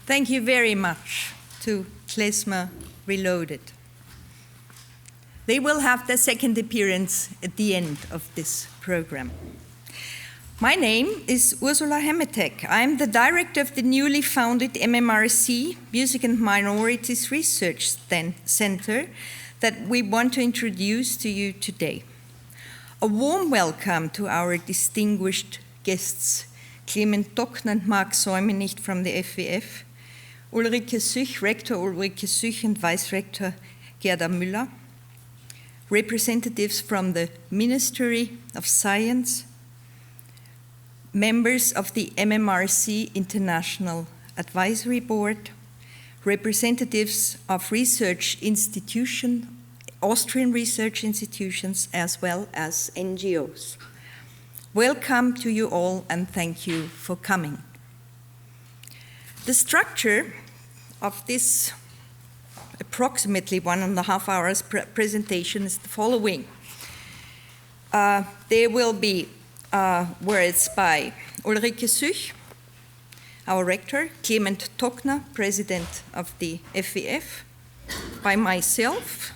Thank you very much to Klezmer Reloaded. They will have their second appearance at the end of this program. My name is Ursula Hemetek. I'm the director of the newly founded MMRC, Music and Minorities Research Center, that we want to introduce to you today. A warm welcome to our distinguished guests, Klement Tockner and Marko from the FWF, Ulrike Sych, Rector Ulrike Sych and Vice Rector Gerda Müller, representatives from the Ministry of Science, members of the MMRC International Advisory Board, representatives of research institutions, Austrian research institutions, as well as NGOs. Welcome to you all and thank you for coming. The structure of this approximately 1.5 hours presentation is the following. There will be words by Ulrike Sych, our rector, Klement Tockner, president of the FWF, by myself,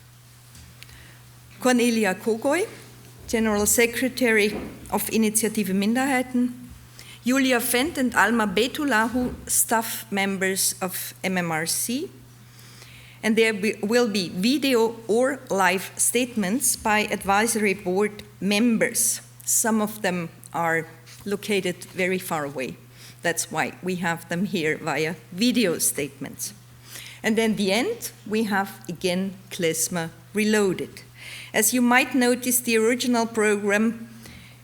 Cornelia Kogoj, general secretary of Initiative Minderheiten, Julia Fendt and Alma Betulahu, staff members of MMRC, and there will be video or live statements by advisory board members. Some of them are located very far away. That's why we have them here via video statements. And then at the end, we have again Klezmer Reloaded. As you might notice, the original program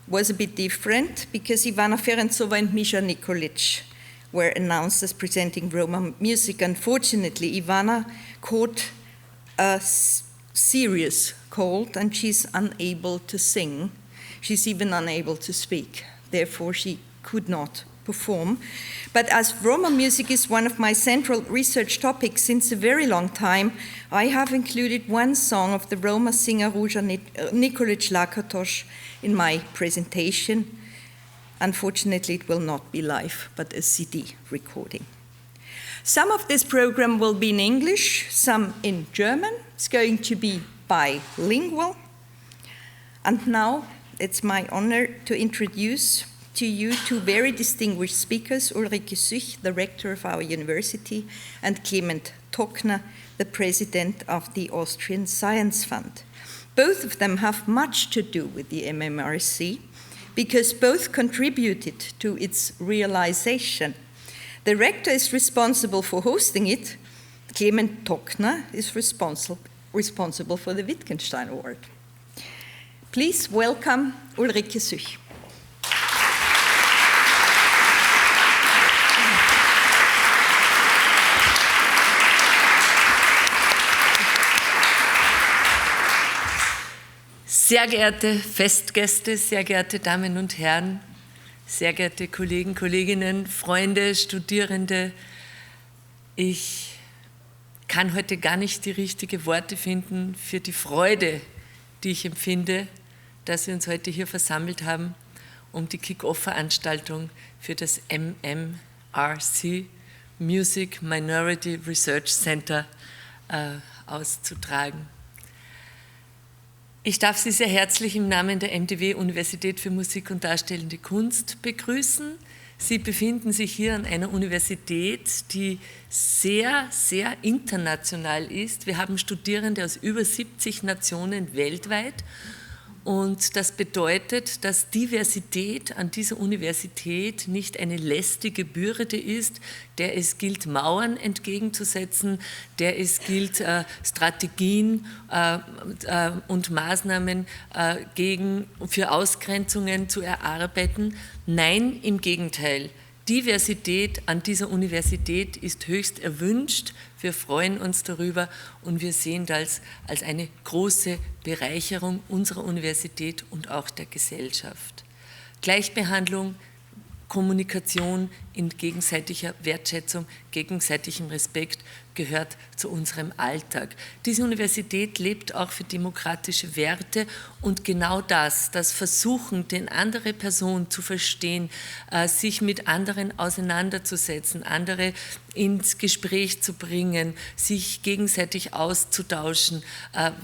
was a bit different because Ivana Ferentzova and Misha Nikolic were announced as presenting Roma music. Unfortunately, Ivana caught a serious cold and she's unable to sing. She's even unable to speak. Therefore, she could not perform. But as Roma music is one of my central research topics since a very long time, I have included one song of the Roma singer Ruža Nikolić Lakatoš in my presentation. Unfortunately, it will not be live, but a CD recording. Some of this program will be in English, some in German. It's going to be bilingual. And now it's my honor to introduce to you two very distinguished speakers, Ulrike Sych, the rector of our university, and Klement Tockner, the president of the Austrian Science Fund. Both of them have much to do with the MMRC because both contributed to its realization. The rector is responsible for hosting it. Klement Tockner is responsible for the Wittgenstein Award. Please welcome Ulrike Sych. Sehr geehrte Festgäste, sehr geehrte Damen und Herren, sehr geehrte Kollegen, Kolleginnen, Freunde, Studierende, ich kann heute gar nicht die richtigen Worte finden für die Freude, die ich empfinde, dass wir uns heute hier versammelt haben, um die Kick-Off-Veranstaltung für das MMRC, Music Minority Research Center, auszutragen. Ich darf Sie sehr herzlich im Namen der MDW Universität für Musik und Darstellende Kunst begrüßen. Sie befinden sich hier an einer Universität, die sehr, sehr international ist. Wir haben Studierende aus über 70 Nationen weltweit. Und das bedeutet, dass Diversität an dieser Universität nicht eine lästige Bürde ist, der es gilt, Mauern entgegenzusetzen, der es gilt, Strategien und Maßnahmen für Ausgrenzungen zu erarbeiten. Nein, im Gegenteil. Diversität an dieser Universität ist höchst erwünscht. Wir freuen uns darüber und wir sehen das als eine große Bereicherung unserer Universität und auch der Gesellschaft. Gleichbehandlung, Kommunikation in gegenseitiger Wertschätzung, gegenseitigem Respekt gehört zu unserem Alltag. Diese Universität lebt auch für demokratische Werte und genau das Versuchen, den andere Person zu verstehen, sich mit anderen auseinanderzusetzen, andere ins Gespräch zu bringen, sich gegenseitig auszutauschen,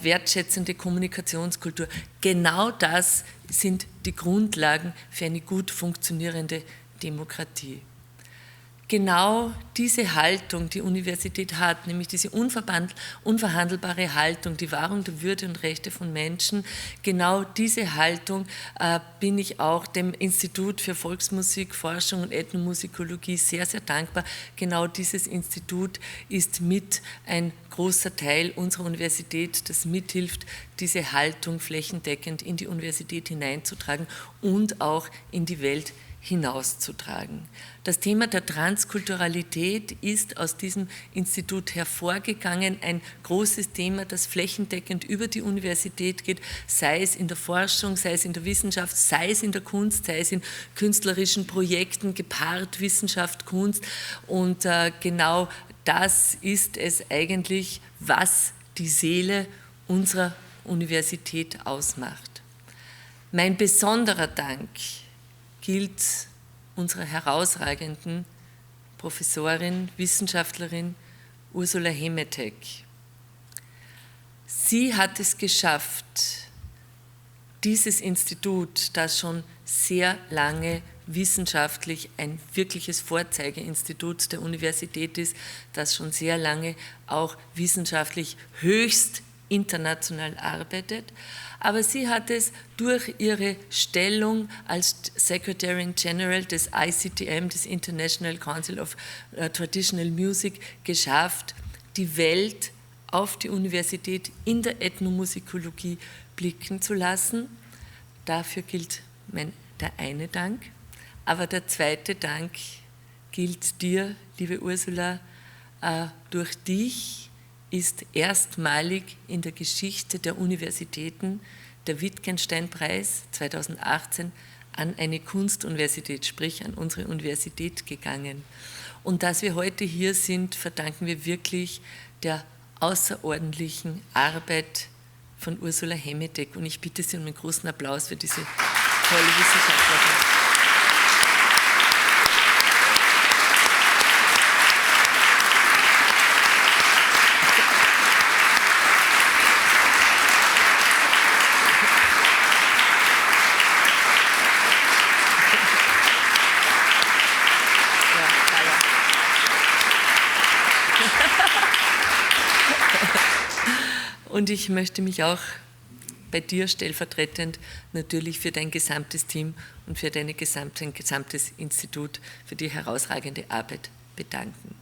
wertschätzende Kommunikationskultur. Genau das sind die Grundlagen für eine gut funktionierende Demokratie. Genau diese Haltung, die Universität hat, nämlich diese unverhandelbare Haltung, die Wahrung der Würde und Rechte von Menschen, genau diese Haltung bin ich auch dem Institut für Volksmusik, Forschung und Ethnomusikologie sehr, sehr dankbar. Genau dieses Institut ist mit ein großer Teil unserer Universität, das mithilft, diese Haltung flächendeckend in die Universität hineinzutragen und auch in die Welt hinauszutragen. Das Thema der Transkulturalität ist aus diesem Institut hervorgegangen, ein großes Thema, das flächendeckend über die Universität geht, sei es in der Forschung, sei es in der Wissenschaft, sei es in der Kunst, sei es in künstlerischen Projekten, gepaart Wissenschaft, Kunst. Und genau das ist es eigentlich, was die Seele unserer Universität ausmacht. Mein besonderer Dank gilt unserer herausragenden Professorin, Wissenschaftlerin Ursula Hemetek. Sie hat es geschafft, dieses Institut, das schon sehr lange wissenschaftlich ein wirkliches Vorzeigeinstitut der Universität ist, das schon sehr lange auch wissenschaftlich höchst international arbeitet, aber sie hat es durch ihre Stellung als Secretary General des ICTM, des International Council of Traditional Music, geschafft, die Welt auf die Universität in der Ethnomusikologie blicken zu lassen. Dafür gilt der eine Dank, aber der zweite Dank gilt dir, liebe Ursula. Durch dich ist erstmalig in der Geschichte der Universitäten der Wittgenstein-Preis 2018 an eine Kunstuniversität, sprich an unsere Universität gegangen. Und dass wir heute hier sind, verdanken wir wirklich der außerordentlichen Arbeit von Ursula Hemetek. Und ich bitte Sie um einen großen Applaus für diese tolle Wissenschaftlerin. Und ich möchte mich auch bei dir stellvertretend natürlich für dein gesamtes Team und für dein gesamtes Institut für die herausragende Arbeit bedanken.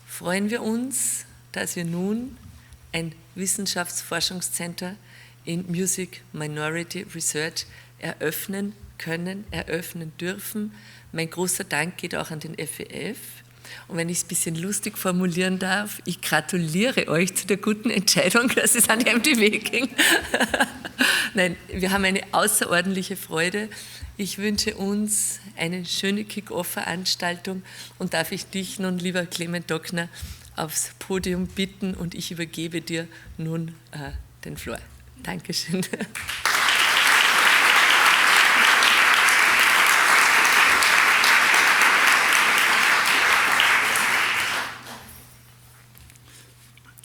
Freuen wir uns, dass wir nun ein Wissenschaftsforschungscenter in Music Minority Research eröffnen können, eröffnen dürfen. Mein großer Dank geht auch an den FWF. Und wenn ich es ein bisschen lustig formulieren darf, ich gratuliere euch zu der guten Entscheidung, dass es an die MTW ging. Nein, wir haben eine außerordentliche Freude. Ich wünsche uns eine schöne Kick-Off-Veranstaltung und darf ich dich nun, lieber Klement Tockner, aufs Podium bitten und ich übergebe dir nun den Floor. Dankeschön.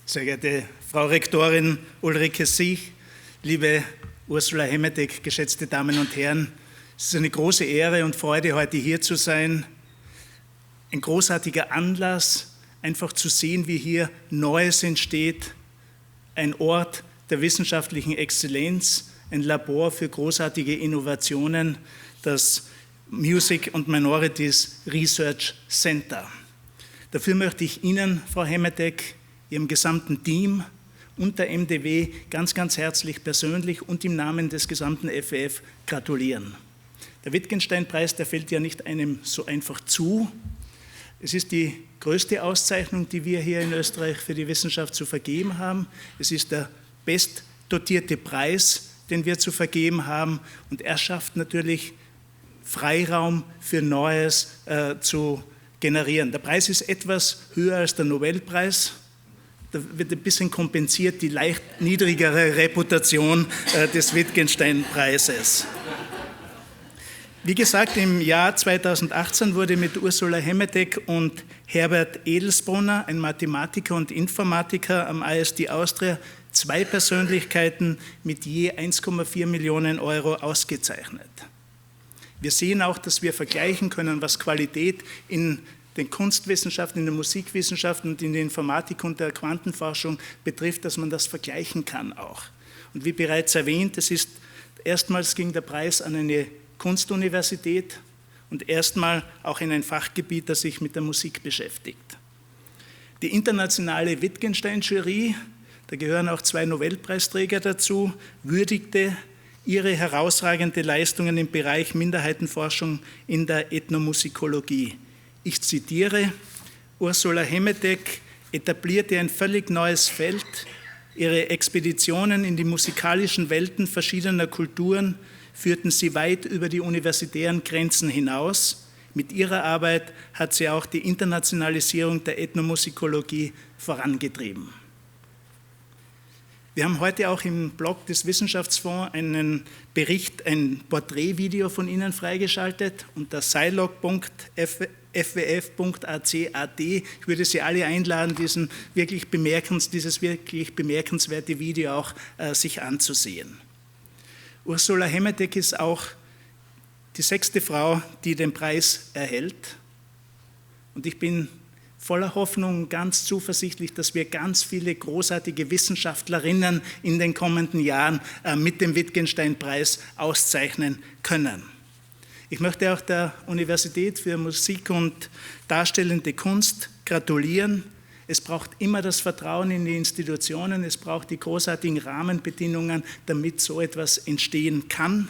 Sehr geehrte Frau Rektorin Ulrike Sych, liebe Ursula Hemetek, geschätzte Damen und Herren, es ist eine große Ehre und Freude, heute hier zu sein. Ein großartiger Anlass, einfach zu sehen, wie hier Neues entsteht, ein Ort der wissenschaftlichen Exzellenz, ein Labor für großartige Innovationen, das Music and Minorities Research Center. Dafür möchte ich Ihnen, Frau Hemetek, Ihrem gesamten Team und der MDW ganz, ganz herzlich persönlich und im Namen des gesamten FWF gratulieren. Der Wittgenstein-Preis, der fällt ja nicht einem so einfach zu. Es ist die größte Auszeichnung, die wir hier in Österreich für die Wissenschaft zu vergeben haben. Es ist der bestdotierte Preis, den wir zu vergeben haben. Und er schafft natürlich Freiraum für Neues zu generieren. Der Preis ist etwas höher als der Nobelpreis. Da wird ein bisschen kompensiert die leicht niedrigere Reputation des Wittgenstein-Preises. Wie gesagt, im Jahr 2018 wurde mit Ursula Hemetek und Herbert Edelsbrunner, ein Mathematiker und Informatiker am ISD Austria, 2 Persönlichkeiten mit je 1,4 Millionen Euro ausgezeichnet. Wir sehen auch, dass wir vergleichen können, was Qualität in den Kunstwissenschaften, in den Musikwissenschaften und in der Informatik und der Quantenforschung betrifft, dass man das vergleichen kann auch. Und wie bereits erwähnt, erstmals ging der Preis an eine Kunstuniversität und erstmal auch in ein Fachgebiet, das sich mit der Musik beschäftigt. Die internationale Wittgenstein-Jury, da gehören auch 2 Nobelpreisträger dazu, würdigte ihre herausragende Leistungen im Bereich Minderheitenforschung in der Ethnomusikologie. Ich zitiere, Ursula Hemetek etablierte ein völlig neues Feld. Ihre Expeditionen in die musikalischen Welten verschiedener Kulturen führten sie weit über die universitären Grenzen hinaus. Mit ihrer Arbeit hat sie auch die Internationalisierung der Ethnomusikologie vorangetrieben. Wir haben heute auch im Blog des Wissenschaftsfonds einen Bericht, ein Porträtvideo von Ihnen freigeschaltet unter silog.fwf.ac.at. Ich würde Sie alle einladen, dieses wirklich bemerkenswerte Video auch sich anzusehen. Ursula Hemetek ist auch die 6. Frau, die den Preis erhält. Und ich bin voller Hoffnung, ganz zuversichtlich, dass wir ganz viele großartige Wissenschaftlerinnen in den kommenden Jahren mit dem Wittgenstein-Preis auszeichnen können. Ich möchte auch der Universität für Musik und Darstellende Kunst gratulieren. Es braucht immer das Vertrauen in die Institutionen, es braucht die großartigen Rahmenbedingungen, damit so etwas entstehen kann,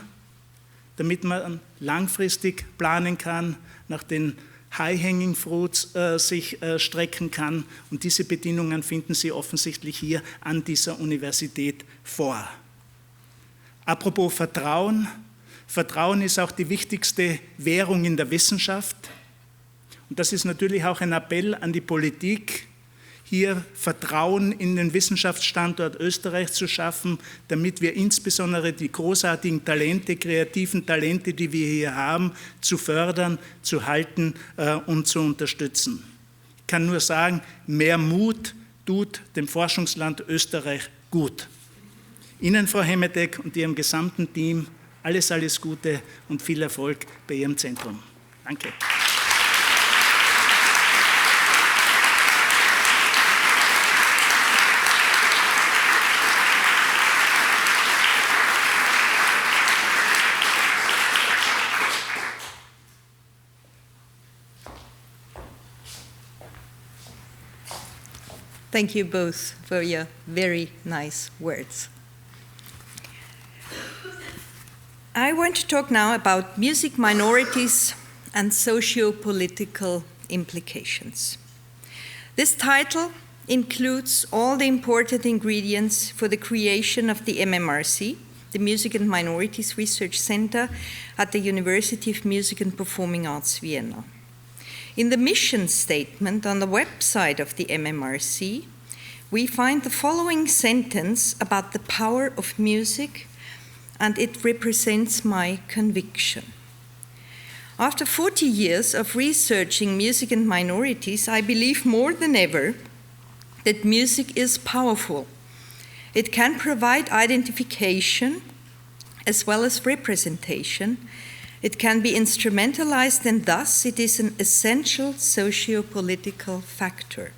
damit man langfristig planen kann, nach den High-Hanging Fruits sich strecken kann. Und diese Bedingungen finden Sie offensichtlich hier an dieser Universität vor. Apropos Vertrauen. Vertrauen ist auch die wichtigste Währung in der Wissenschaft. Und das ist natürlich auch ein Appell an die Politik, hier Vertrauen in den Wissenschaftsstandort Österreich zu schaffen, damit wir insbesondere die großartigen Talente, kreativen Talente, die wir hier haben, zu fördern, zu halten und zu unterstützen. Ich kann nur sagen, mehr Mut tut dem Forschungsland Österreich gut. Ihnen, Frau Hemetek, und Ihrem gesamten Team alles Gute und viel Erfolg bei Ihrem Zentrum. Danke. Thank you both for your very nice words. I want to talk now about music minorities and socio-political implications. This title includes all the important ingredients for the creation of the MMRC, the Music and Minorities Research Center at the University of Music and Performing Arts Vienna. In the mission statement on the website of the MMRC, we find the following sentence about the power of music, and it represents my conviction. After 40 years of researching music and minorities, I believe more than ever that music is powerful. It can provide identification as well as representation. It can be instrumentalized, and thus it is an essential socio-political factor.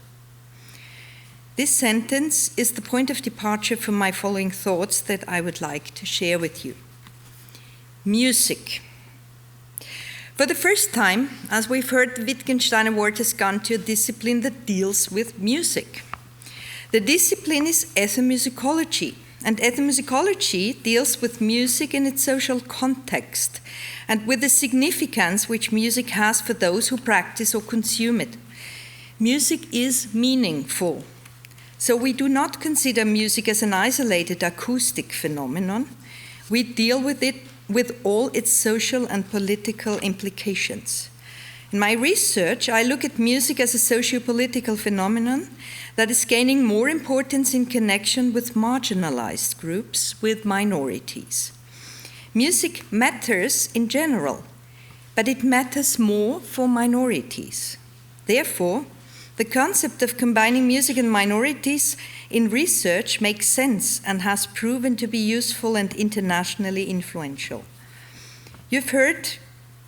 This sentence is the point of departure for my following thoughts that I would like to share with you. Music. For the first time, as we've heard, the Wittgenstein Award has gone to a discipline that deals with music. The discipline is ethnomusicology, and ethnomusicology deals with music in its social context and with the significance which music has for those who practice or consume it. Music is meaningful, so we do not consider music as an isolated acoustic phenomenon. We deal with it with all its social and political implications. In my research, I look at music as a socio-political phenomenon that is gaining more importance in connection with marginalized groups, with minorities. Music matters in general, but it matters more for minorities. Therefore, the concept of combining music and minorities in research makes sense and has proven to be useful and internationally influential. You've heard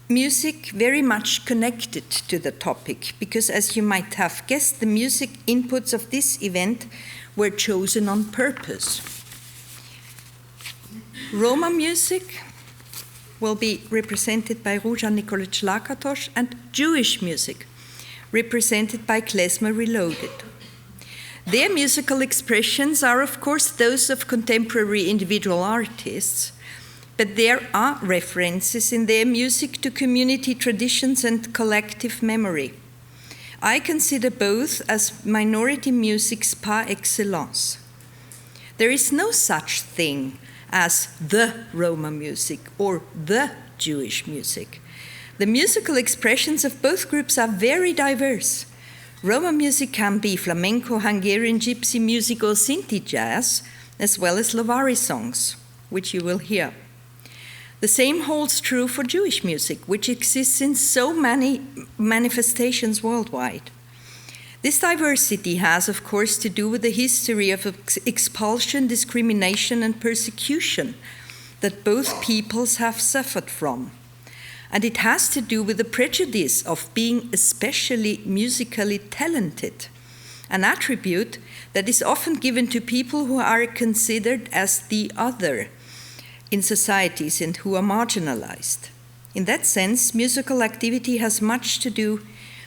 music very much connected to the topic because, as you might have guessed, the music inputs of this event were chosen on purpose. Roma music will be represented by Ruja Nikolic-Lakatos, and Jewish music represented by Klezmer Reloaded. Their musical expressions are, of course, those of contemporary individual artists, but there are references in their music to community traditions and collective memory. I consider both as minority musics par excellence. There is no such thing as the Roma music or the Jewish music. The musical expressions of both groups are very diverse. Roma music can be flamenco, Hungarian gypsy music, or Sinti jazz, as well as Lovari songs, which you will hear. The same holds true for Jewish music, which exists in so many manifestations worldwide. This diversity has, of course, to do with the history of expulsion, discrimination, and persecution that both peoples have suffered from. And it has to do with the prejudice of being especially musically talented, an attribute that is often given to people who are considered as the other in societies and who are marginalized. In that sense, musical activity has much to do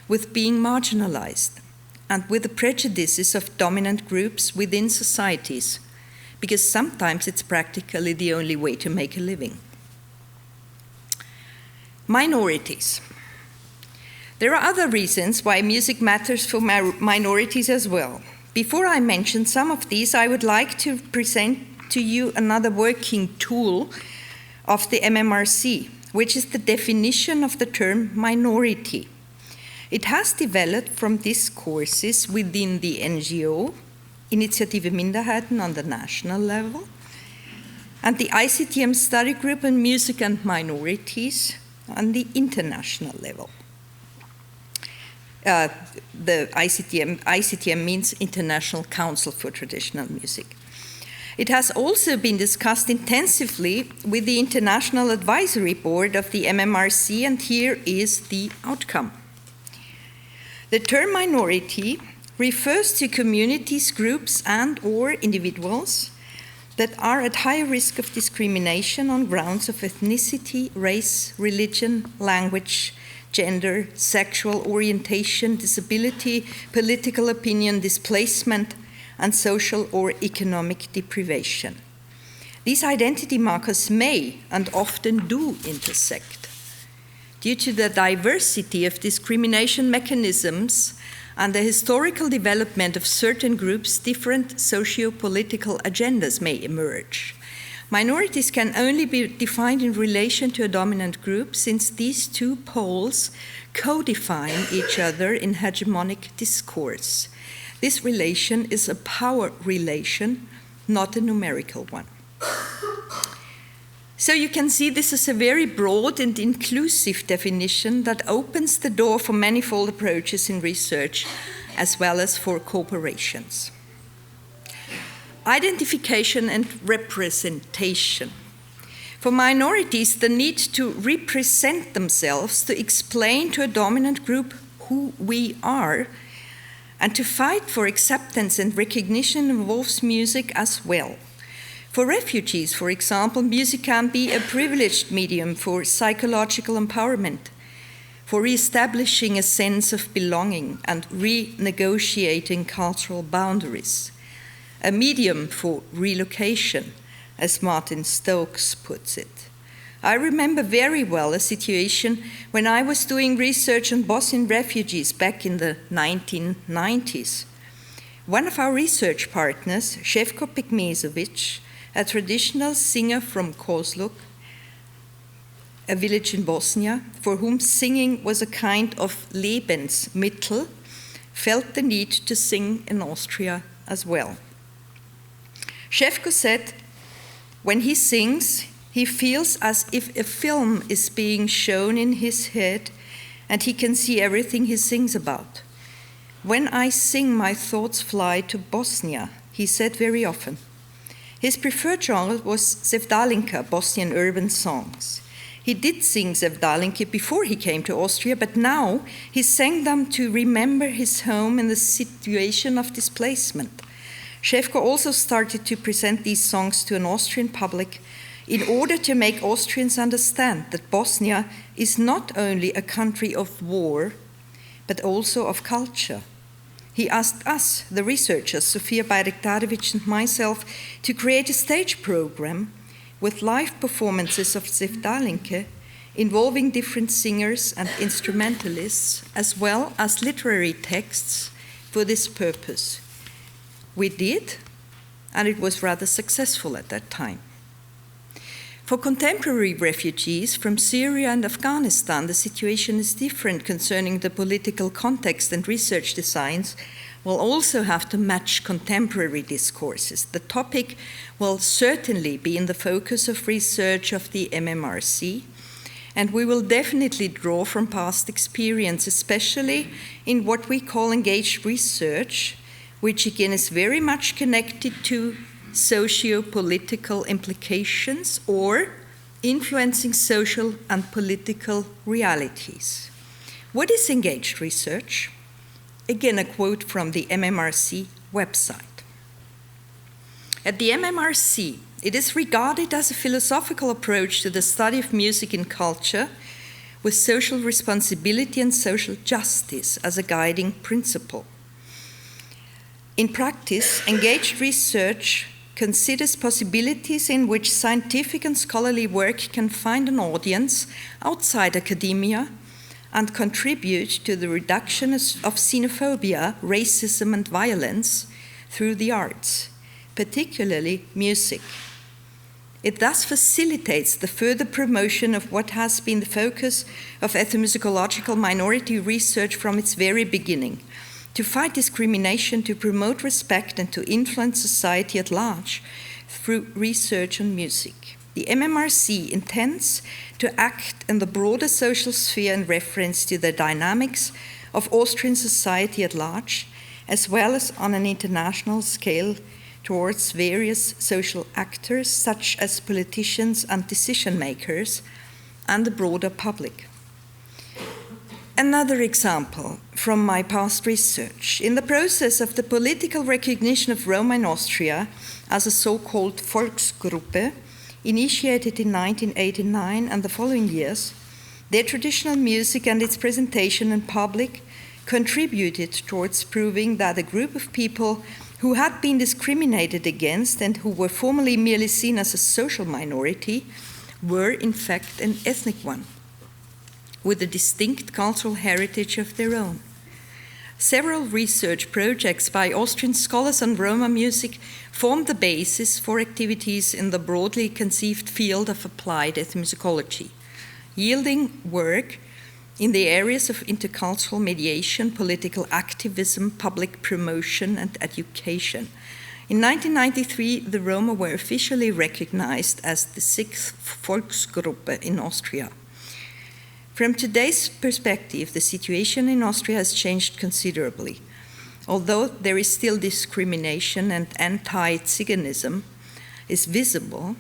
with being marginalized and with the prejudices of dominant groups within societies, because sometimes it's practically the only way to make a living. Minorities. There are other reasons why music matters for minorities as well. Before I mention some of these, I would like to present to you another working tool of the MMRC, which is the definition of the term minority. It has developed from discourses within the NGO, Initiative Minderheiten on the national level, and the ICTM study group on music and minorities on the international level. The ICTM means International Council for Traditional Music. It has also been discussed intensively with the International Advisory Board of the MMRC, and here is the outcome. The term minority refers to communities, groups, and/or individuals that are at higher risk of discrimination on grounds of ethnicity, race, religion, language, gender, sexual orientation, disability, political opinion, displacement, and social or economic deprivation. These identity markers may and often do intersect. Due to the diversity of discrimination mechanisms and the historical development of certain groups, different socio-political agendas may emerge. Minorities can only be defined in relation to a dominant group, since these two poles co-define each other in hegemonic discourse. This relation is a power relation, not a numerical one. So you can see this is a very broad and inclusive definition that opens the door for manifold approaches in research, as well as for cooperations. Identification and representation. For minorities, the need to represent themselves, to explain to a dominant group who we are, and to fight for acceptance and recognition involves music as well. For refugees, for example, music can be a privileged medium for psychological empowerment, for re-establishing a sense of belonging and renegotiating cultural boundaries, a medium for relocation, as Martin Stokes puts it. I remember very well a situation when I was doing research on Bosnian refugees back in the 1990s. One of our research partners, Šefko Pekmezović, a traditional singer from Kozluk, a village in Bosnia, for whom singing was a kind of Lebensmittel, felt the need to sing in Austria as well. Šefko said, when he sings, he feels as if a film is being shown in his head and he can see everything he sings about. When I sing, my thoughts fly to Bosnia, he said very often. His preferred genre was Sevdalinka, Bosnian urban songs. He did sing Sevdalinka before he came to Austria, but now he sang them to remember his home in the situation of displacement. Šefko also started to present these songs to an Austrian public in order to make Austrians understand that Bosnia is not only a country of war, but also of culture. He asked us, the researchers, Sofia Bayraktarević and myself, to create a stage program with live performances of Sevdalinka involving different singers and instrumentalists, as well as literary texts for this purpose. We did, and it was rather successful at that time. For contemporary refugees from Syria and Afghanistan, the situation is different concerning the political context, and research designs will also have to match contemporary discourses. The topic will certainly be in the focus of research of the MMRC, and we will definitely draw from past experience, especially in what we call engaged research, which again is very much connected to socio-political implications or influencing social and political realities. What is engaged research? Again, a quote from the MMRC website. At the MMRC, it is regarded as a philosophical approach to the study of music and culture with social responsibility and social justice as a guiding principle. In practice, engaged research considers possibilities in which scientific and scholarly work can find an audience outside academia and contribute to the reduction of xenophobia, racism, and violence through the arts, particularly music. It thus facilitates the further promotion of what has been the focus of ethnomusicological minority research from its very beginning: to fight discrimination, to promote respect, and to influence society at large through research on music. The MMRC intends to act in the broader social sphere in reference to the dynamics of Austrian society at large, as well as on an international scale towards various social actors, such as politicians and decision makers, and the broader public. Another example from my past research. In the process of the political recognition of Roma in Austria as a so-called Volksgruppe, initiated in 1989 and the following years, their traditional music and its presentation in public contributed towards proving that a group of people who had been discriminated against and who were formerly merely seen as a social minority were in fact an ethnic one, with a distinct cultural heritage of their own. Several research projects by Austrian scholars on Roma music formed the basis for activities in the broadly conceived field of applied ethnomusicology, yielding work in the areas of intercultural mediation, political activism, public promotion, and education. In 1993, the Roma were officially recognized as the 6th Volksgruppe in Austria. From today's perspective, the situation in Austria has changed considerably. Although there is still discrimination and anti-Tsiganism is visible,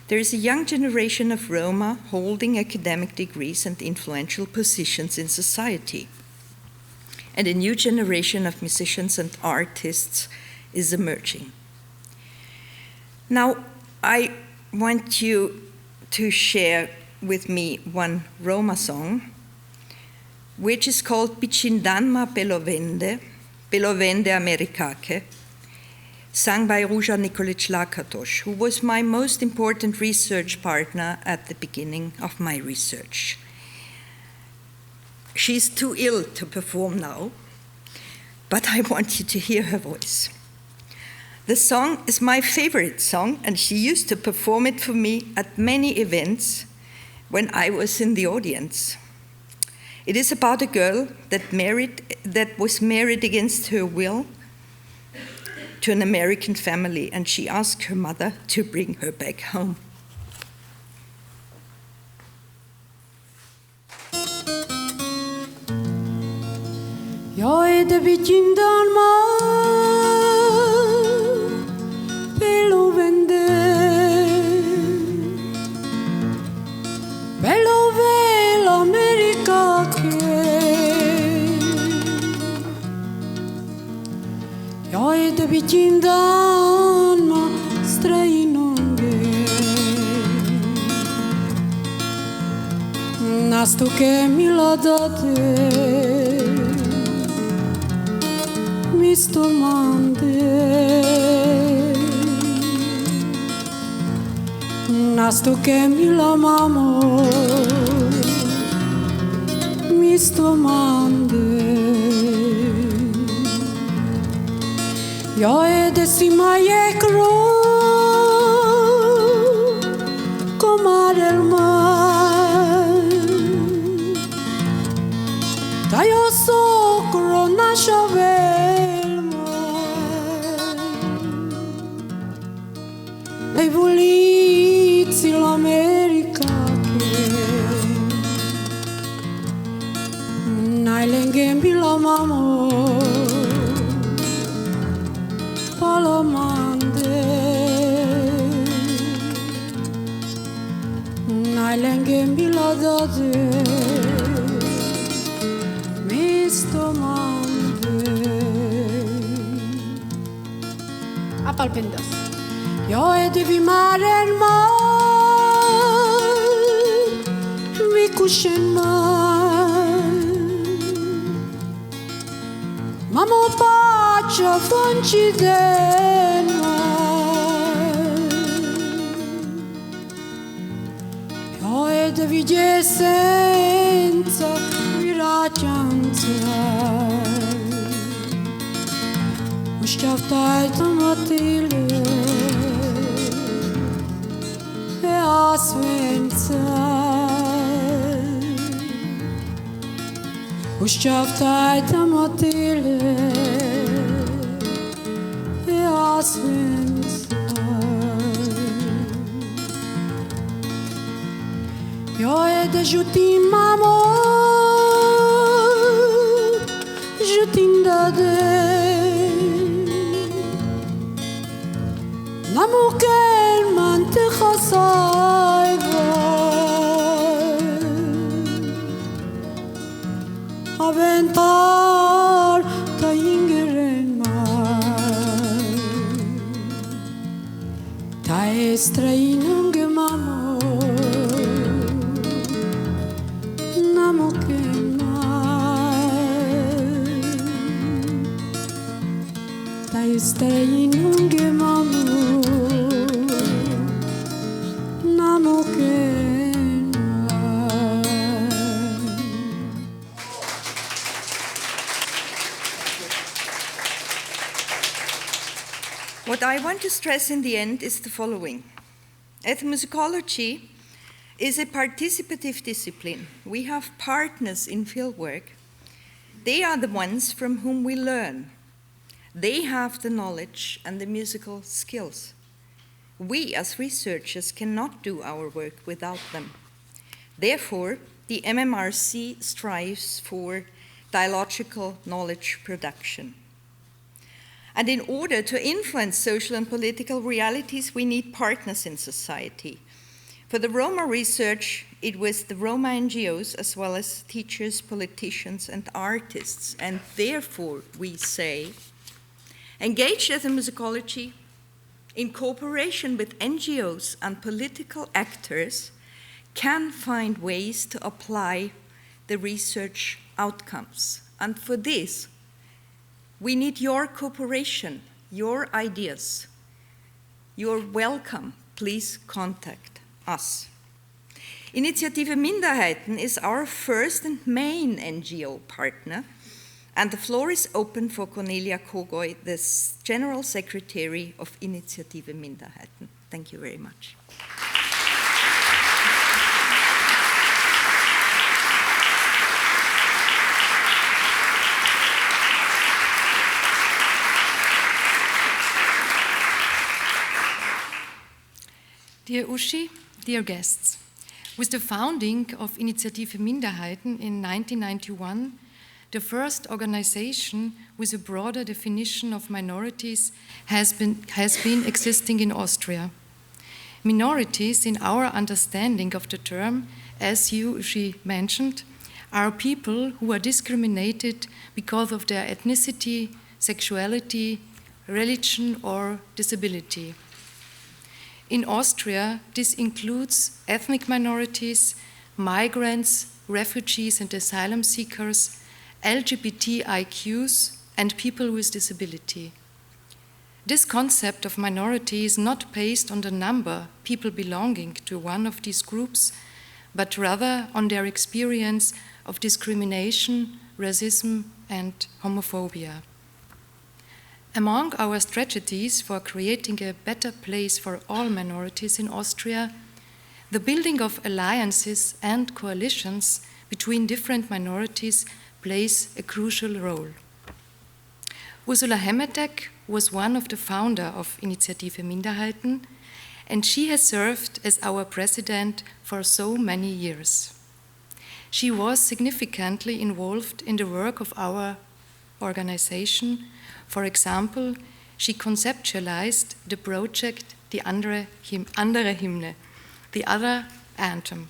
there is a young generation of Roma holding academic degrees and influential positions in society. And a new generation of musicians and artists is emerging. Now, I want you to share with me one Roma song, which is called Picindanma Belovende Amerikake, sung by Ruža Nikolić-Lakatoš, who was my most important research partner at the beginning of my research. She's too ill to perform now, but I want you to hear her voice. The song is my favorite song, and she used to perform it for me at many events when I was in the audience. It is about a girl that was married against her will to an American family, and she asked her mother to bring her back home. Jag är det vid Kindarma Bello vende Bello vel America Jag är det vid Kindarma Strejnonge Nastuke miladate Mistomande Nastuke mila mamo Mistomande Jag är decima jäkro Komar el mar Da jag socro nascia Dai volizi l'America Nailengembi la mamo Palamande Nailengembi la dade Mistomande Apalpendas Jag är det vid maren mar Vi kushenar Mamma pace foncidena Jag är det vid essenza Viracianza Och skjaftar tomatile Svenca Uščavtajte motile Svenca Jag är det žutim mamo Žutim dade Namukel man te Aventar ta ingeren mar Ta estrainunge mamo Namoken mar Ta estrainunge mamo Namoken What I want to stress in the end is the following. Ethnomusicology is a participative discipline. We have partners in fieldwork. They are the ones from whom we learn. They have the knowledge and the musical skills. We as researchers cannot do our work without them. Therefore, the MMRC strives for dialogical knowledge production. And in order to influence social and political realities, we need partners in society. For the Roma research, it was the Roma NGOs as well as teachers, politicians, and artists. And therefore, we say, engage ethnomusicology in cooperation with NGOs and political actors can find ways to apply the research outcomes. And for this, we need your cooperation, your ideas. You're welcome. Please contact us. Initiative Minderheiten is our first and main NGO partner, and the floor is open for Cornelia Kogoj, the General Secretary of Initiative Minderheiten. Thank you very much. Dear Uschi, dear guests, with the founding of Initiative Minderheiten in 1991, the first organization with a broader definition of minorities has been existing in Austria. Minorities, in our understanding of the term, as you, Uschi, mentioned, are people who are discriminated because of their ethnicity, sexuality, religion, or disability. In Austria, this includes ethnic minorities, migrants, refugees and asylum seekers, LGBTIQs, and people with disability. This concept of minority is not based on the number of people belonging to one of these groups, but rather on their experience of discrimination, racism, and homophobia. Among our strategies for creating a better place for all minorities in Austria, the building of alliances and coalitions between different minorities plays a crucial role. Ursula Hemetek was one of the founders of Initiative Minderheiten, and she has served as our president for so many years. She was significantly involved in the work of our organization. For example, she conceptualized the project Die andere Hymne, the other anthem,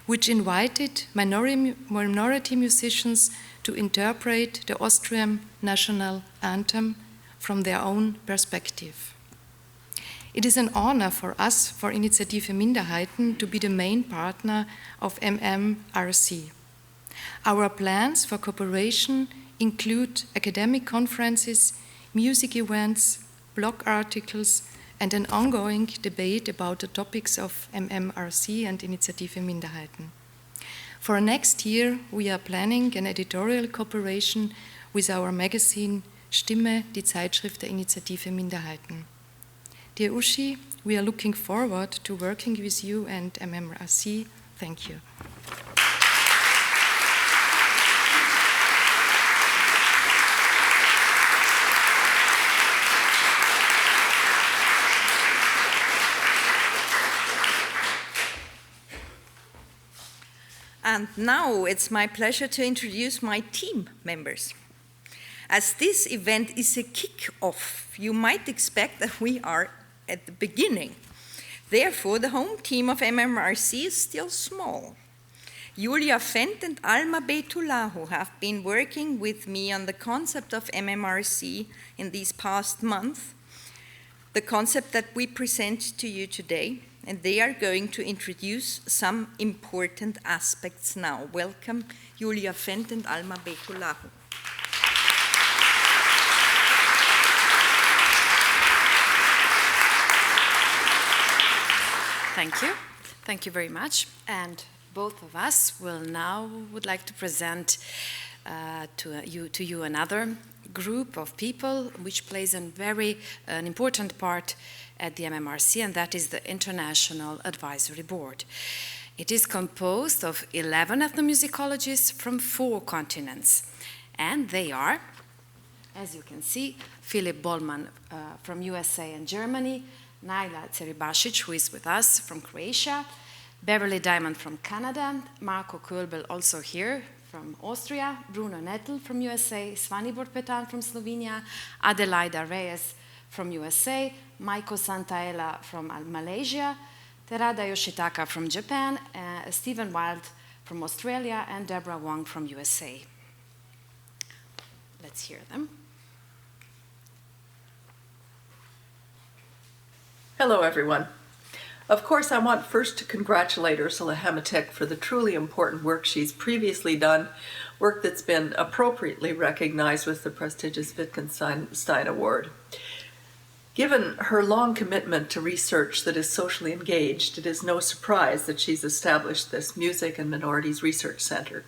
which invited minority musicians to interpret the Austrian national anthem from their own perspective. It is an honor for us, for Initiative Minderheiten, to be the main partner of MMRC. Our plans for cooperation include academic conferences, music events, blog articles, and an ongoing debate about the topics of MMRC and Initiative Minderheiten. For next year, we are planning an editorial cooperation with our magazine Stimme, die Zeitschrift der Initiative Minderheiten. Dear Uschi, we are looking forward to working with you and MMRC. Thank you. And now it's my pleasure to introduce my team members. As this event is a kick-off, you might expect that we are at the beginning. Therefore, the home team of MMRC is still small. Julia Fendt and Alma Betulahu have been working with me on the concept of MMRC in these past months, the concept that we present to you today, and they are going to introduce some important aspects now. Welcome, Julia Fendt and Alma Betulahu. Thank you. Thank you very much. And both of us would like to present to you another group of people which plays an important part at the MMRC, and that is the International Advisory Board. It is composed of 11 ethnomusicologists from 4 continents, and they are, as you can see, Philip Bollman from USA and Germany, Naila Ceribašić, who is with us from Croatia, Beverly Diamond from Canada, Marko Kölbl also here from Austria, Bruno Nettel from USA, Svanibor Pettan from Slovenia, Adelaida Reyes from USA, Maiko Santaella from Malaysia, Terada Yoshitaka from Japan, Stephen Wild from Australia, and Deborah Wong from USA. Let's hear them. Hello, everyone. Of course, I want first to congratulate Ursula Hemetek for the truly important work she's previously done, work that's been appropriately recognized with the prestigious Wittgenstein Award. Given her long commitment to research that is socially engaged, it is no surprise that she's established this Music and Minorities Research Center.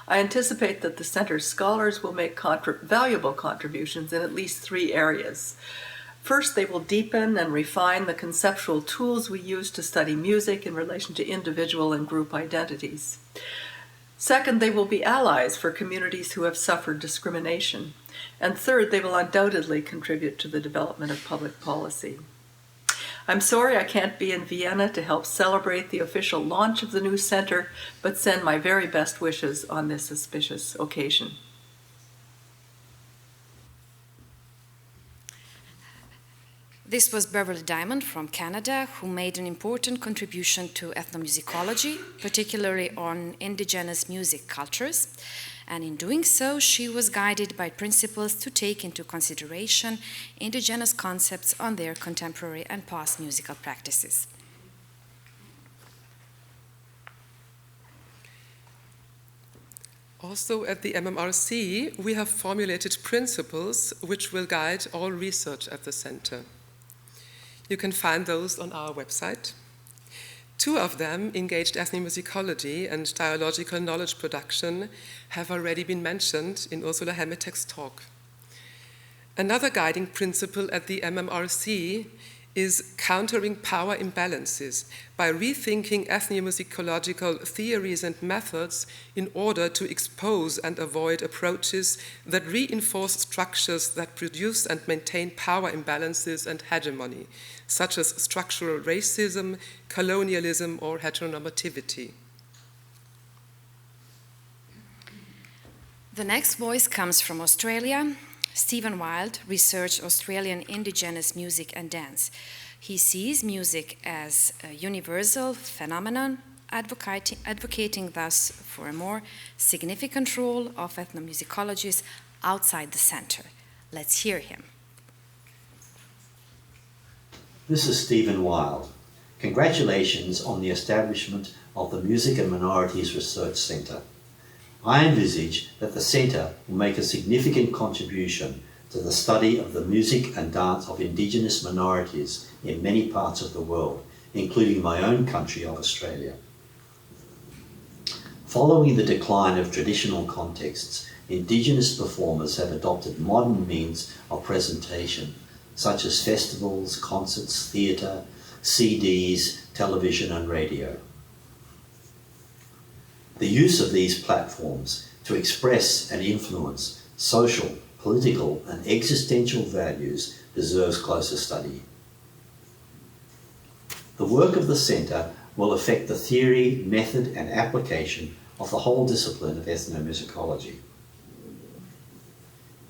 I anticipate that the center's scholars will make valuable contributions in at least 3 areas. First, they will deepen and refine the conceptual tools we use to study music in relation to individual and group identities. Second, they will be allies for communities who have suffered discrimination. And third, they will undoubtedly contribute to the development of public policy. I'm sorry I can't be in Vienna to help celebrate the official launch of the new center, but send my very best wishes on this auspicious occasion. This was Beverly Diamond from Canada, who made an important contribution to ethnomusicology, particularly on indigenous music cultures. And in doing so, she was guided by principles to take into consideration indigenous concepts on their contemporary and past musical practices. Also at the MMRC, we have formulated principles which will guide all research at the center. You can find those on our website. 2 of them, engaged ethnomusicology and dialogical knowledge production, have already been mentioned in Ursula Hemetek's talk. Another guiding principle at the MMRC is countering power imbalances by rethinking ethnomusicological theories and methods in order to expose and avoid approaches that reinforce structures that produce and maintain power imbalances and hegemony, such as structural racism, colonialism, or heteronormativity. The next voice comes from Australia. Stephen Wild researched Australian indigenous music and dance. He sees music as a universal phenomenon, advocating thus for a more significant role of ethnomusicologists outside the center. Let's hear him. This is Stephen Wild. Congratulations on the establishment of the Music and Minorities Research Centre. I envisage that the Centre will make a significant contribution to the study of the music and dance of Indigenous minorities in many parts of the world, including my own country of Australia. Following the decline of traditional contexts, Indigenous performers have adopted modern means of presentation, such as festivals, concerts, theatre, CDs, television and radio. The use of these platforms to express and influence social, political and existential values deserves closer study. The work of the Centre will affect the theory, method and application of the whole discipline of ethnomusicology.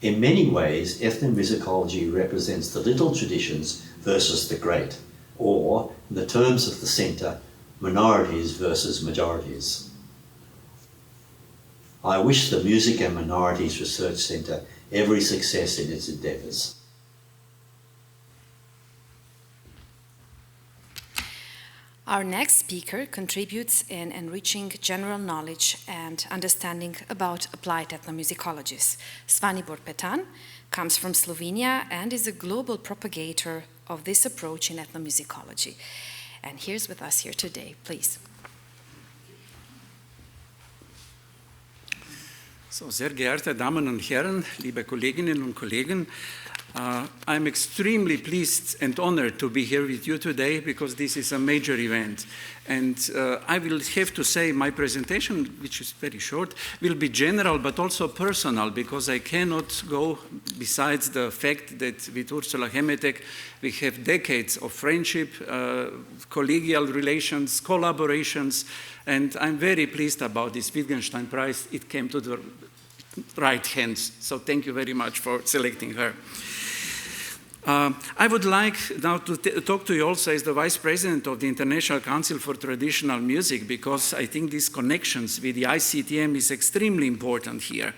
In many ways, ethnomusicology represents the little traditions versus the great, or, in the terms of the Centre, minorities versus majorities. I wish the Music and Minorities Research Centre every success in its endeavours. Our next speaker contributes in enriching general knowledge and understanding about applied ethnomusicologists. Svanibor Pettan comes from Slovenia and is a global propagator of this approach in ethnomusicology. And here's with us here today, please. So, sehr geehrte Damen und Herren, liebe Kolleginnen und Kollegen, I'm extremely pleased and honored to be here with you today because this is a major event. And I will have to say my presentation, which is very short, will be general but also personal because I cannot go besides the fact that with Ursula Hemetek we have decades of friendship, collegial relations, collaborations, and I'm very pleased about this Wittgenstein Prize. It came to the right hands, so thank you very much for selecting her. I would like now to talk to you also as the Vice President of the International Council for Traditional Music because I think these connections with the ICTM is extremely important here.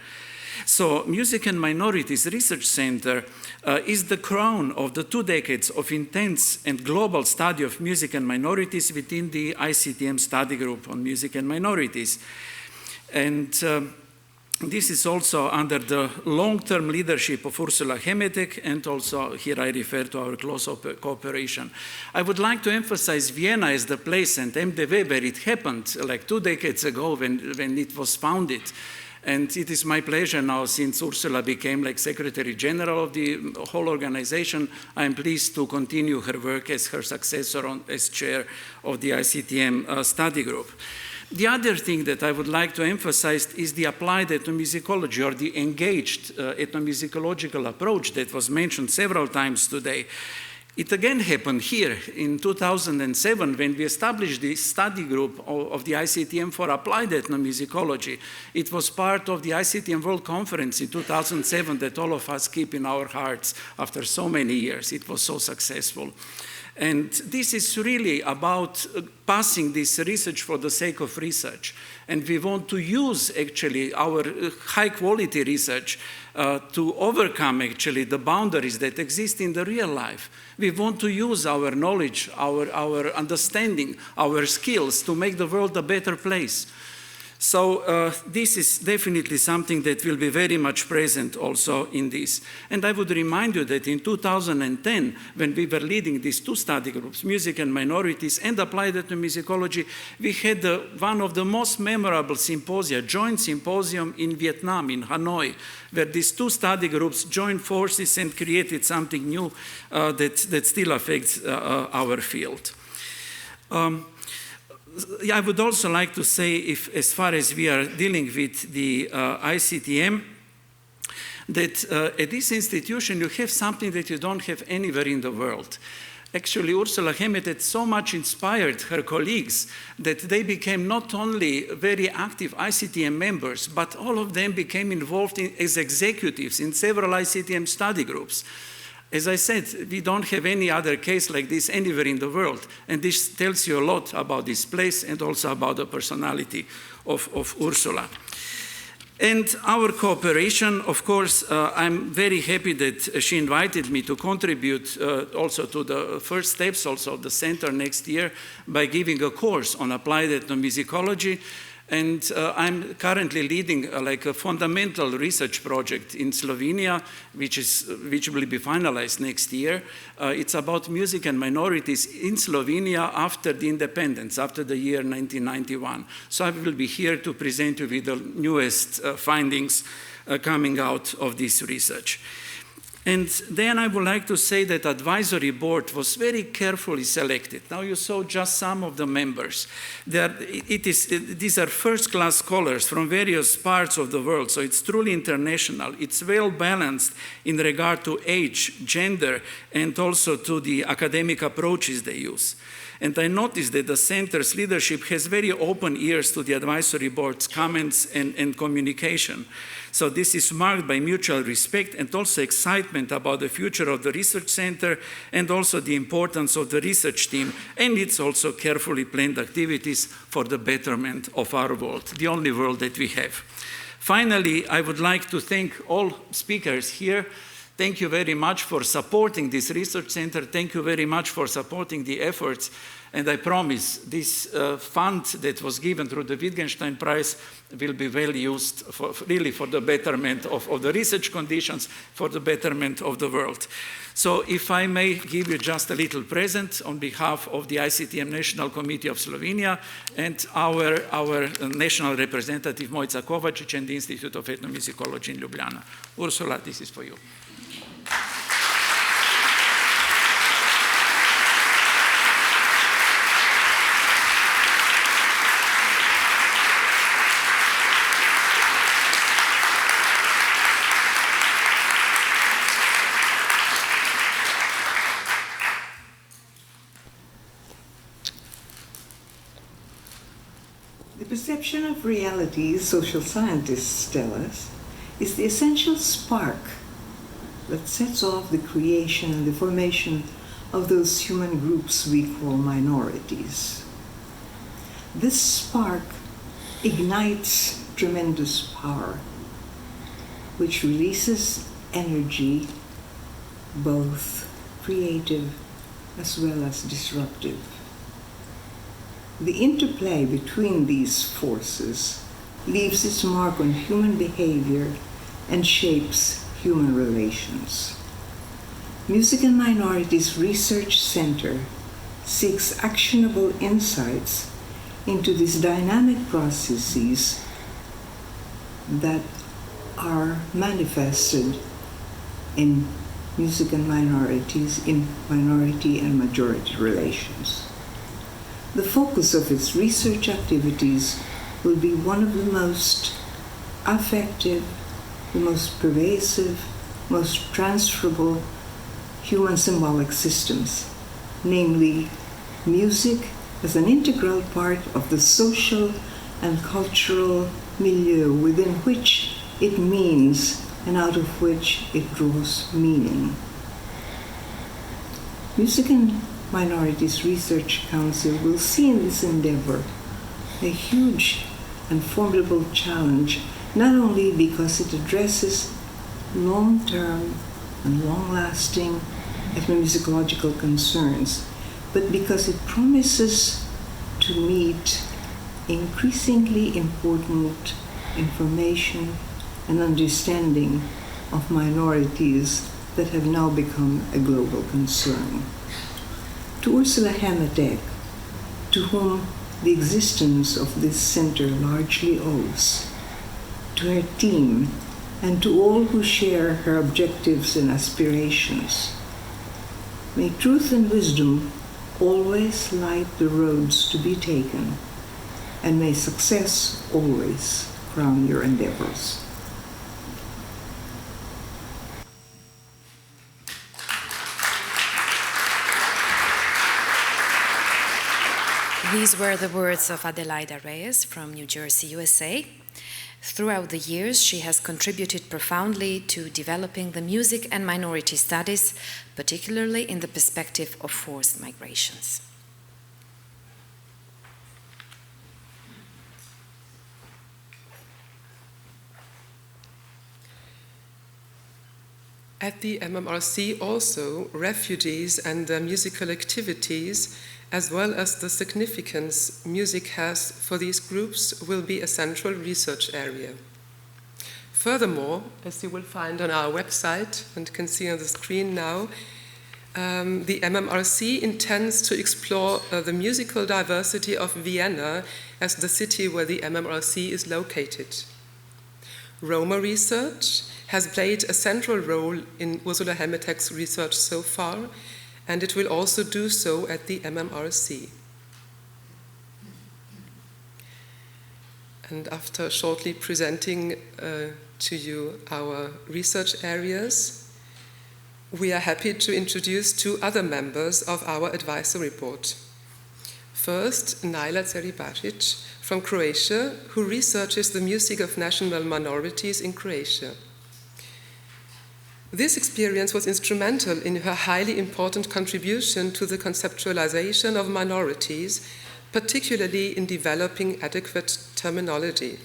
So, Music and Minorities Research Center is the crown of the 2 decades of intense and global study of music and minorities within the ICTM study group on music and minorities. And this is also under the long-term leadership of Ursula Hemetek, and also here I refer to our close cooperation. I would like to emphasize Vienna as the place and MDW where it happened like 2 decades ago when it was founded. And it is my pleasure now, since Ursula became like Secretary General of the whole organization, I am pleased to continue her work as her successor as chair of the ICTM study group. The other thing that I would like to emphasize is the applied ethnomusicology or the engaged ethnomusicological approach that was mentioned several times today. It again happened here in 2007 when we established the study group of the ICTM for applied ethnomusicology. It was part of the ICTM World Conference in 2007 that all of us keep in our hearts after so many years. It was so successful. And this is really about passing this research for the sake of research. And we want to use actually our high quality research to overcome actually the boundaries that exist in the real life. We want to use our knowledge, our understanding, our skills to make the world a better place. So this is definitely something that will be very much present also in this. And I would remind you that in 2010, when we were leading these two study groups, music and minorities and applied ethnomusicology, we had one of the most memorable symposia, joint symposium in Vietnam, in Hanoi, where these two study groups joined forces and created something new that still affects our field. I would also like to say, if, as far as we are dealing with the ICTM, that at this institution you have something that you don't have anywhere in the world. Actually, Ursula Hemetek so much inspired her colleagues that they became not only very active ICTM members, but all of them became involved as executives in several ICTM study groups. As I said, we don't have any other case like this anywhere in the world, and this tells you a lot about this place and also about the personality of Ursula. And our cooperation, of course, I'm very happy that she invited me to contribute also to the first steps also of the center next year by giving a course on applied ethnomusicology. And I'm currently leading like a fundamental research project in Slovenia, which will be finalized next year. It's about music and minorities in Slovenia after the independence, after the year 1991. So I will be here to present you with the newest findings coming out of this research. And then I would like to say that advisory board was very carefully selected. Now you saw just some of the members. These are first-class scholars from various parts of the world, so it's truly international. It's well balanced in regard to age, gender, and also to the academic approaches they use. And I noticed that the center's leadership has very open ears to the advisory board's comments and communication. So this is marked by mutual respect and also excitement about the future of the research center and also the importance of the research team and its also carefully planned activities for the betterment of our world, the only world that we have. Finally, I would like to thank all speakers here. Thank you very much for supporting this research center. Thank you very much for supporting the efforts. And I promise this fund that was given through the Wittgenstein Prize will be well used really for the betterment of the research conditions, for the betterment of the world. So if I may give you just a little present on behalf of the ICTM National Committee of Slovenia and our national representative Mojca Kovačić and the Institute of Ethnomusicology in Ljubljana. Ursula, this is for you. The perception of reality, social scientists tell us, is the essential spark that sets off the creation and the formation of those human groups we call minorities. This spark ignites tremendous power, which releases energy, both creative as well as disruptive. The interplay between these forces leaves its mark on human behavior and shapes human relations. Music and Minorities Research Center seeks actionable insights into these dynamic processes that are manifested in music and minorities, in minority and majority relations. The focus of its research activities will be one of the most affective, the most pervasive, most transferable human symbolic systems, namely music as an integral part of the social and cultural milieu within which it means and out of which it draws meaning. Music and Minorities Research Council will see in this endeavor a huge and formidable challenge, not only because it addresses long-term and long-lasting ethnomusicological concerns, but because it promises to meet increasingly important information and understanding of minorities that have now become a global concern. To Ursula Hemetek, to whom the existence of this center largely owes, to her team, and to all who share her objectives and aspirations, may truth and wisdom always light the roads to be taken, and may success always crown your endeavors. These were the words of Adelaida Reyes from New Jersey, USA. Throughout the years, she has contributed profoundly to developing the music and minority studies, particularly in the perspective of forced migrations. At the MMRC also, refugees and their musical activities, as well as the significance music has for these groups, will be a central research area. Furthermore, as you will find on our website and can see on the screen now, the MMRC intends to explore the musical diversity of Vienna as the city where the MMRC is located. Roma research has played a central role in Ursula Hemetek's research so far, and it will also do so at the MMRC. And after shortly presenting to you our research areas, we are happy to introduce two other members of our advisory board. First, Naila Ceribašić from Croatia, who researches the music of national minorities in Croatia. This experience was instrumental in her highly important contribution to the conceptualization of minorities, particularly in developing adequate terminology.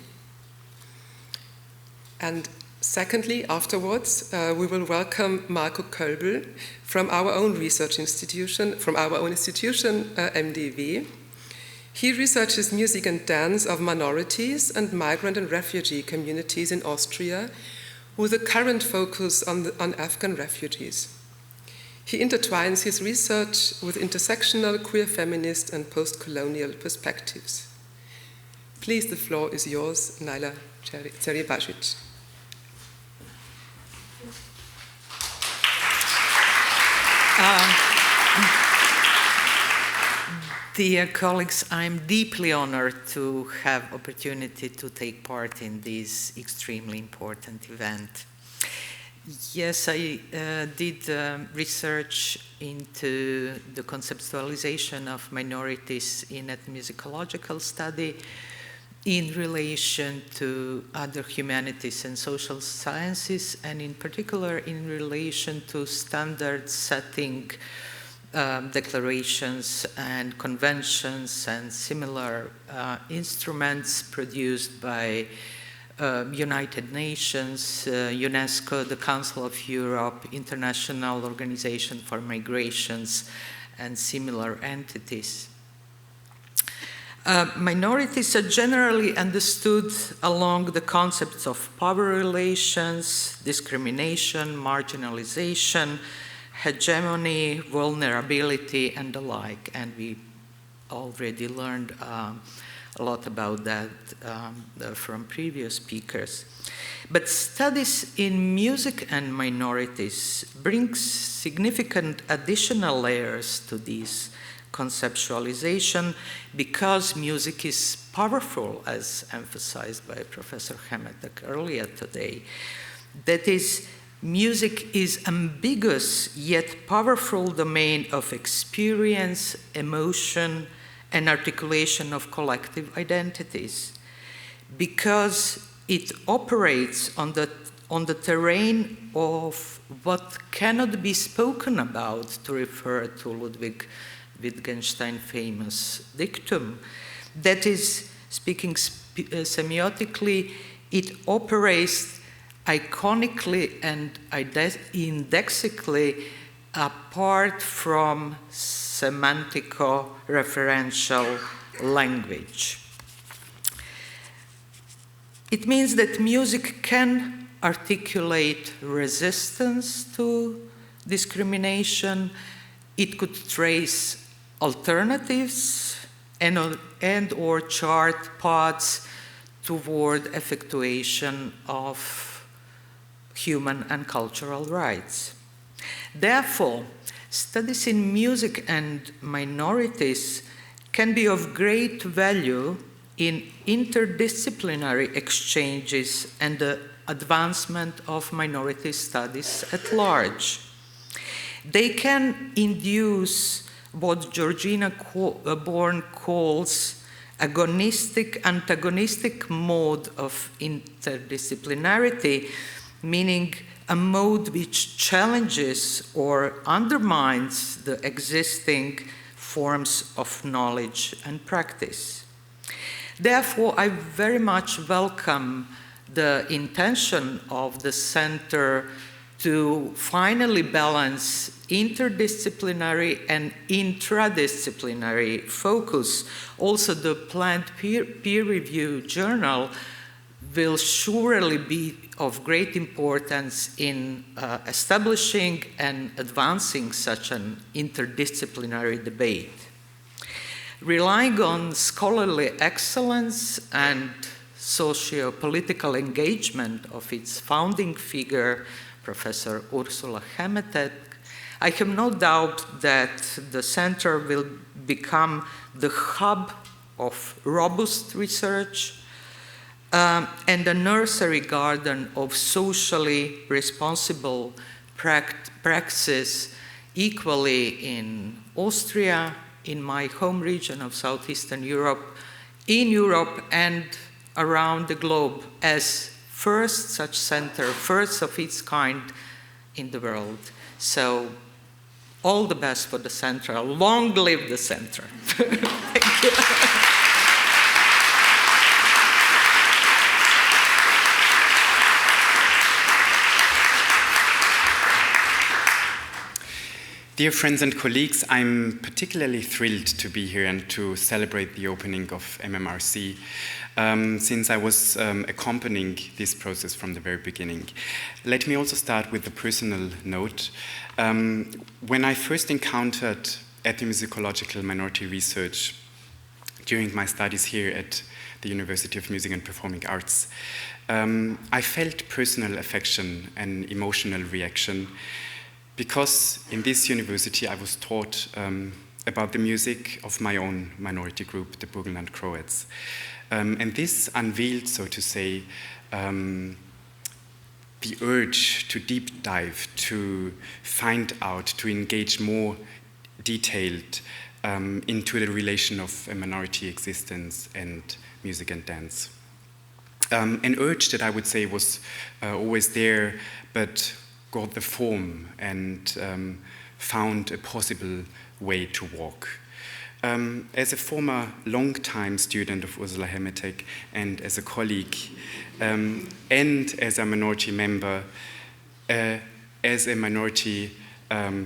And secondly, afterwards, we will welcome Marko Kölbl from our own research institution, MDV. He researches music and dance of minorities and migrant and refugee communities in Austria, with a current focus on Afghan refugees. He intertwines his research with intersectional, queer feminist and post-colonial perspectives. Please, the floor is yours, Naila Ceribašić. Dear colleagues, I'm deeply honored to have opportunity to take part in this extremely important event. Yes, I did research into the conceptualization of minorities in ethnomusicological study in relation to other humanities and social sciences, and in particular in relation to standard setting declarations and conventions and similar instruments produced by United Nations, UNESCO, the Council of Europe, International Organization for Migrations, and similar entities. Minorities are generally understood along the concepts of power relations, discrimination, marginalization, hegemony, vulnerability, and the like. And we already learned a lot about that from previous speakers. But studies in music and minorities bring significant additional layers to this conceptualization because music is powerful, as emphasized by Professor Hemetek earlier today. That is, music is ambiguous yet powerful domain of experience, emotion, and articulation of collective identities, because it operates on the terrain of what cannot be spoken about, to refer to Ludwig Wittgenstein's famous dictum. That is, speaking semiotically, it operates iconically and indexically apart from semantico-referential language. It means that music can articulate resistance to discrimination. It could trace alternatives and or chart paths toward effectuation of human and cultural rights. Therefore, studies in music and minorities can be of great value in interdisciplinary exchanges and the advancement of minority studies at large. They can induce what Georgina Bourne calls agonistic-antagonistic mode of interdisciplinarity, meaning a mode which challenges or undermines the existing forms of knowledge and practice. Therefore, I very much welcome the intention of the center to finally balance interdisciplinary and intradisciplinary focus. Also, the planned peer-reviewed journal will surely be of great importance in establishing and advancing such an interdisciplinary debate. Relying on scholarly excellence and socio-political engagement of its founding figure, Professor Ursula Hemetek, I have no doubt that the center will become the hub of robust research and a nursery garden of socially responsible praxis, equally in Austria, in my home region of Southeastern Europe, in Europe and around the globe, as first such center, first of its kind in the world. So all the best for the center. Long live the center. Thank you. Dear friends and colleagues, I'm particularly thrilled to be here and to celebrate the opening of MMRC, since I was accompanying this process from the very beginning. Let me also start with a personal note. When I first encountered ethnomusicological minority research during my studies here at the University of Music and Performing Arts, I felt personal affection and emotional reaction, because in this university I was taught about the music of my own minority group, the Burgenland Croats. And this unveiled, so to say, the urge to deep dive, to find out, to engage more detailed into the relation of a minority existence and music and dance. An urge that I would say was always there, but got the form and found a possible way to walk. As a former long-time student of Ursula Hemetek and as a colleague and as a minority member, as a minority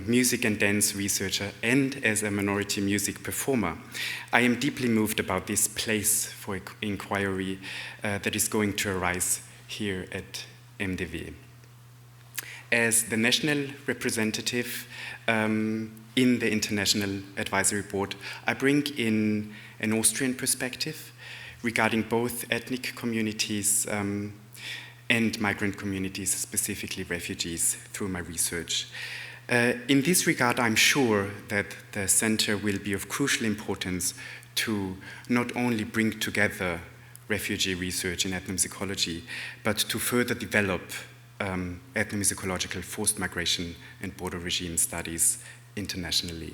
music and dance researcher and as a minority music performer, I am deeply moved about this place for inquiry that is going to arise here at MDW. As the national representative in the International Advisory Board, I bring in an Austrian perspective regarding both ethnic communities and migrant communities, specifically refugees, through my research. In this regard, I'm sure that the center will be of crucial importance to not only bring together refugee research in ethnomusicology, but to further develop ethnomusicological forced migration and border regime studies internationally.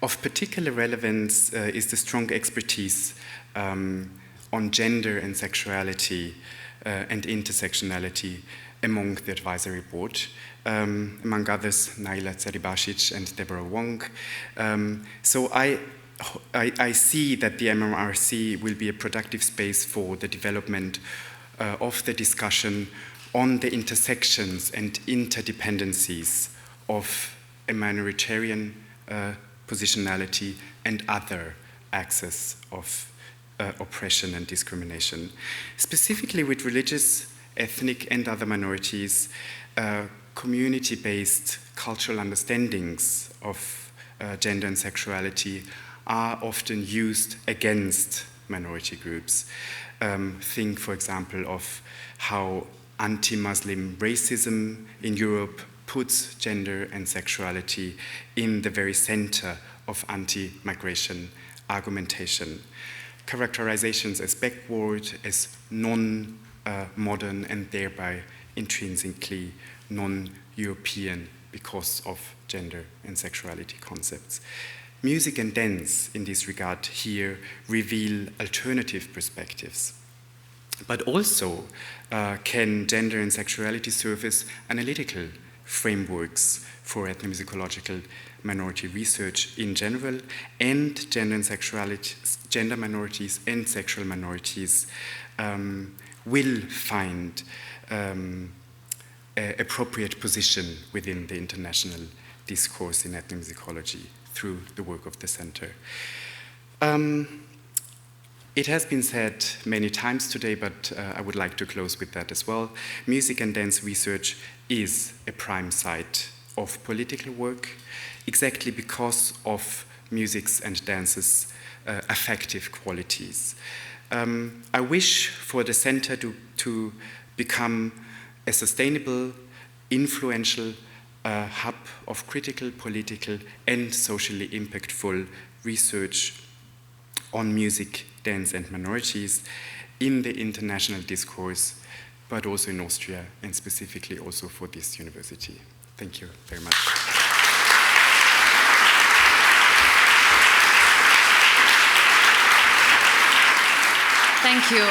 Of particular relevance is the strong expertise on gender and sexuality and intersectionality among the advisory board, among others Naila Ceribašić and Deborah Wong. So I see that the MMRC will be a productive space for the development of the discussion on the intersections and interdependencies of a minoritarian positionality and other axes of oppression and discrimination, specifically with religious, ethnic, and other minorities, community-based cultural understandings of gender and sexuality are often used against minority groups. Think, for example, of how anti-Muslim racism in Europe puts gender and sexuality in the very center of anti-migration argumentation. Characterizations as backward, as non-modern, and thereby intrinsically non-European because of gender and sexuality concepts. Music and dance, in this regard here, reveal alternative perspectives. But also can gender and sexuality serve as analytical frameworks for ethnomusicological minority research in general, and gender and sexuality, gender minorities and sexual minorities will find appropriate position within the international discourse in ethnomusicology through the work of the center. It has been said many times today, but I would like to close with that as well. Music and dance research is a prime site of political work, exactly because of music's and dance's affective qualities. I wish for the center to become a sustainable, influential hub of critical, political, and socially impactful research on music, dance, and minorities in the international discourse, but also in Austria, and specifically also for this university. Thank you very much. Thank you.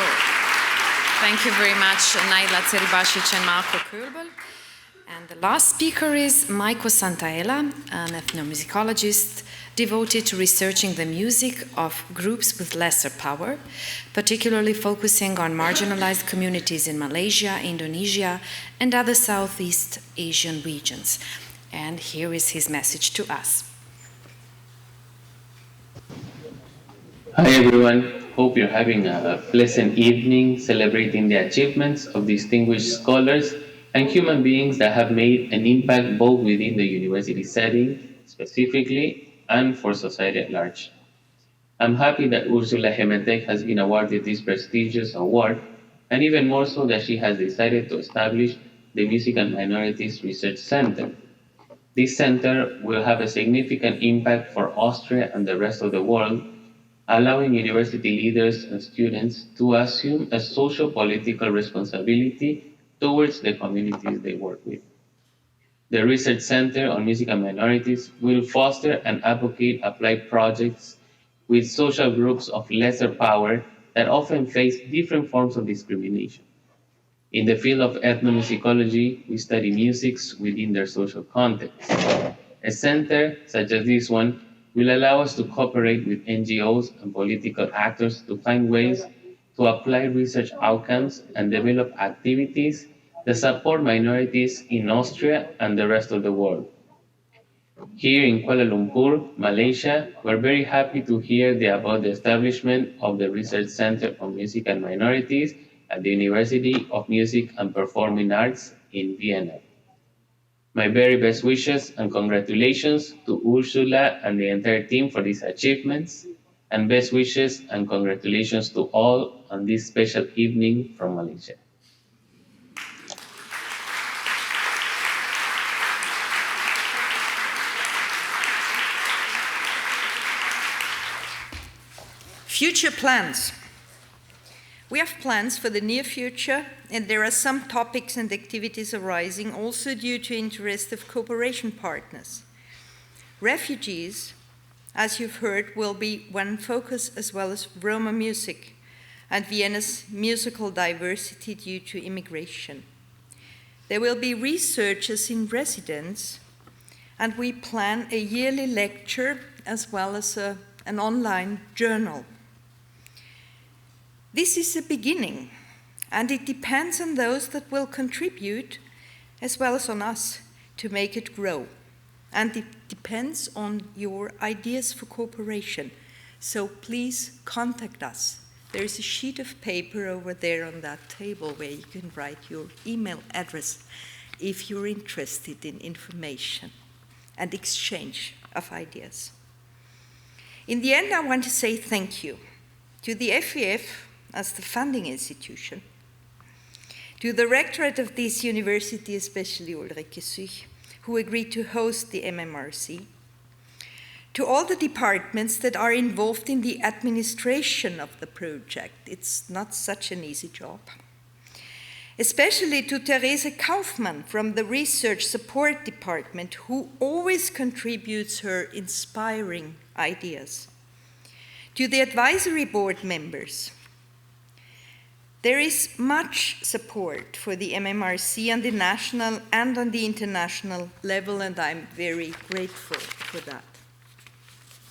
Thank you very much, Naila Ceribašić and Marko Kölbl. And the last speaker is Marko Santaella, an ethnomusicologist devoted to researching the music of groups with lesser power, particularly focusing on marginalized communities in Malaysia, Indonesia, and other Southeast Asian regions. And here is his message to us. Hi everyone. Hope you're having a pleasant evening celebrating the achievements of distinguished scholars and human beings that have made an impact both within the university setting, specifically, and for society at large. I'm happy that Ursula Hemetek has been awarded this prestigious award, and even more so that she has decided to establish the Music and Minorities Research Center. This center will have a significant impact for Austria and the rest of the world, allowing university leaders and students to assume a social-political responsibility towards the communities they work with. The Research Center on Music and Minorities will foster and advocate applied projects with social groups of lesser power that often face different forms of discrimination. In the field of ethnomusicology, we study musics within their social context. A center such as this one will allow us to cooperate with NGOs and political actors to find ways to apply research outcomes and develop activities that support minorities in Austria and the rest of the world. Here in Kuala Lumpur, Malaysia, we're very happy to hear about the establishment of the Research Center on Music and Minorities at the University of Music and Performing Arts in Vienna. My very best wishes and congratulations to Ursula and the entire team for these achievements, and best wishes and congratulations to all on this special evening from Malaysia. Future plans. We have plans for the near future, and there are some topics and activities arising also due to interest of cooperation partners. Refugees, as you've heard, will be one focus, as well as Roma music and Vienna's musical diversity due to immigration. There will be researchers in residence, and we plan a yearly lecture as well as an online journal. This is a beginning, and it depends on those that will contribute, as well as on us, to make it grow. And it depends on your ideas for cooperation. So please contact us. There is a sheet of paper over there on that table where you can write your email address if you're interested in information and exchange of ideas. In the end, I want to say thank you to the FEF as the funding institution, to the rectorate of this university, especially Ulrike Sych, who agreed to host the MMRC, to all the departments that are involved in the administration of the project. It's not such an easy job. Especially to Therese Kaufmann from the Research Support Department, who always contributes her inspiring ideas. To the advisory board members. There is much support for the MMRC on the national and on the international level, and I'm very grateful for that.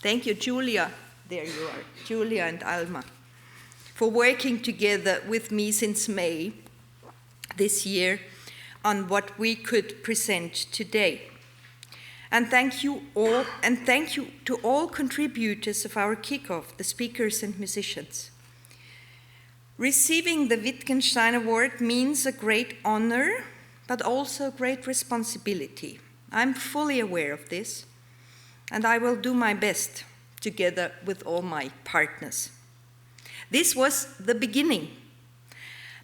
Thank you, Julia, there you are, Julia and Alma, for working together with me since May this year on what we could present today. And thank you all, and thank you to all contributors of our kickoff, the speakers and musicians. Receiving the Wittgenstein Award means a great honor, but also a great responsibility. I'm fully aware of this, and I will do my best together with all my partners. This was the beginning.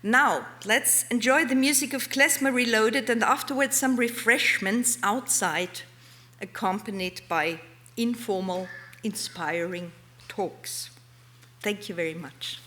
Now, let's enjoy the music of Klezmer Reloaded and afterwards some refreshments outside, accompanied by informal, inspiring talks. Thank you very much.